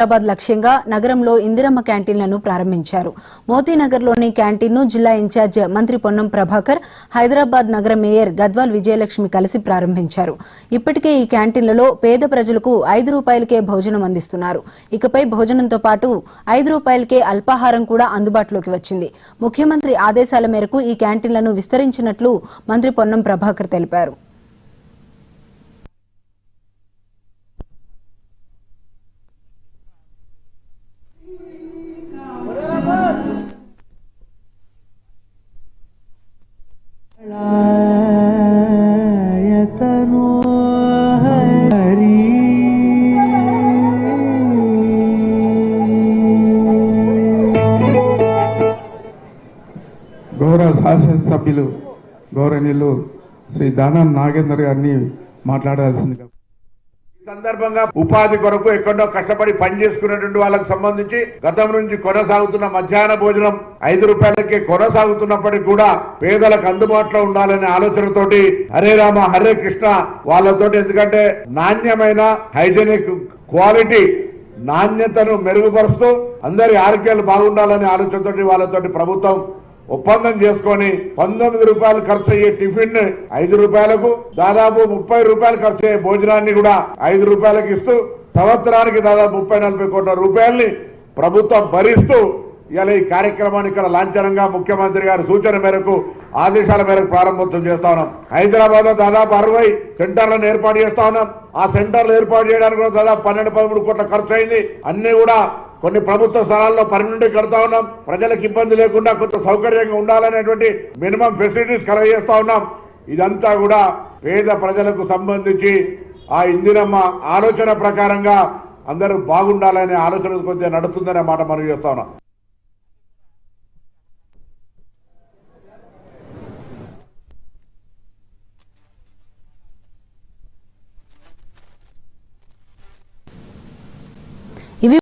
హైదరాబాద్ లక్ష్యంగా నగరంలో ఇందిరమ్మ క్యాంటీన్లను ప్రారంభించారు. మోతీనగర్లోని క్యాంటీన్ను జిల్లా ఇన్ఛార్జ్ మంత్రి పొన్నం ప్రభాకర్, హైదరాబాద్ నగర మేయర్ గద్వాల్ విజయలక్ష్మి కలిసి ప్రారంభించారు. ఇప్పటికే ఈ క్యాంటీన్లలో పేద ప్రజలకు 5 రూపాయలకే భోజనం అందిస్తున్నారు. ఇకపై భోజనంతో పాటు 5 రూపాయలకే అల్పాహారం కూడా అందుబాటులోకి వచ్చింది. ముఖ్యమంత్రి ఆదేశాల మేరకు ఈ క్యాంటీన్లను విస్తరించినట్లు మంత్రి పొన్నం ప్రభాకర్ తెలిపారు. గౌరవ శాసనసభ్యులు గౌరవనీయులు శ్రీ దానం నాగేందర్ గారిని మాట్లాడాల్సిందిగా. ఈ సందర్భంగా ఉపాధి కొరకు ఎక్కడో కష్టపడి పనిచేసుకునేటువంటి వాళ్ళకు సంబంధించి గతం నుంచి కొనసాగుతున్న మధ్యాహ్న భోజనం 5 రూపాయలకే కొనసాగుతున్నప్పటికీ కూడా పేదలకు అందుబాటులో ఉండాలనే ఆలోచనతోటి హరే రామ హరే కృష్ణ వాళ్ళతోటి, ఎందుకంటే నాణ్యమైన హైజీనిక్ క్వాలిటీ నాణ్యతను మెరుగుపరుస్తూ అందరి ఆరోగ్యాలు బాగుండాలనే ఆలోచనతోటి వాళ్ళతోటి ప్రభుత్వం ఒప్పందం చేసుకొని 19 రూపాయలు ఖర్చు అయ్యే టిఫిన్ 5 రూపాయలకు, దాదాపు 30 రూపాయలు ఖర్చు అయ్యే భోజనాన్ని కూడా 5 రూపాయలకు ఇస్తూ సంవత్సరానికి దాదాపు 30-40 కోట్ల రూపాయల్ని ప్రభుత్వం భరిస్తూ ఇలా ఈ కార్యక్రమాన్ని ఇక్కడ లాంఛనంగా ముఖ్యమంత్రి గారి సూచన మేరకు ఆదేశాల మేరకు ప్రారంభోత్సవం చేస్తా ఉన్నాం. హైదరాబాద్ లో దాదాపు 60 సెంటర్లను ఏర్పాటు చేస్తా ఉన్నాం. ఆ సెంటర్లు ఏర్పాటు చేయడానికి కూడా దాదాపు 12-13 కోట్ల ఖర్చు అయింది. అన్ని కూడా కొన్ని ప్రభుత్వ స్థలాల్లో పర్మనెంట్ కడతా ఉన్నాం. ప్రజలకు ఇబ్బంది లేకుండా కొంత సౌకర్యంగా ఉండాలనేటువంటి మినిమం ఫెసిలిటీస్ కలగజేస్తా ఉన్నాం. ఇదంతా కూడా పేద ప్రజలకు సంబంధించి ఆ ఇందిరమ్మ ఆలోచన ప్రకారంగా అందరూ బాగుండాలనే ఆలోచన కొద్దిగా నడుస్తుందనే మాట మనం చేస్తా ఉన్నాం.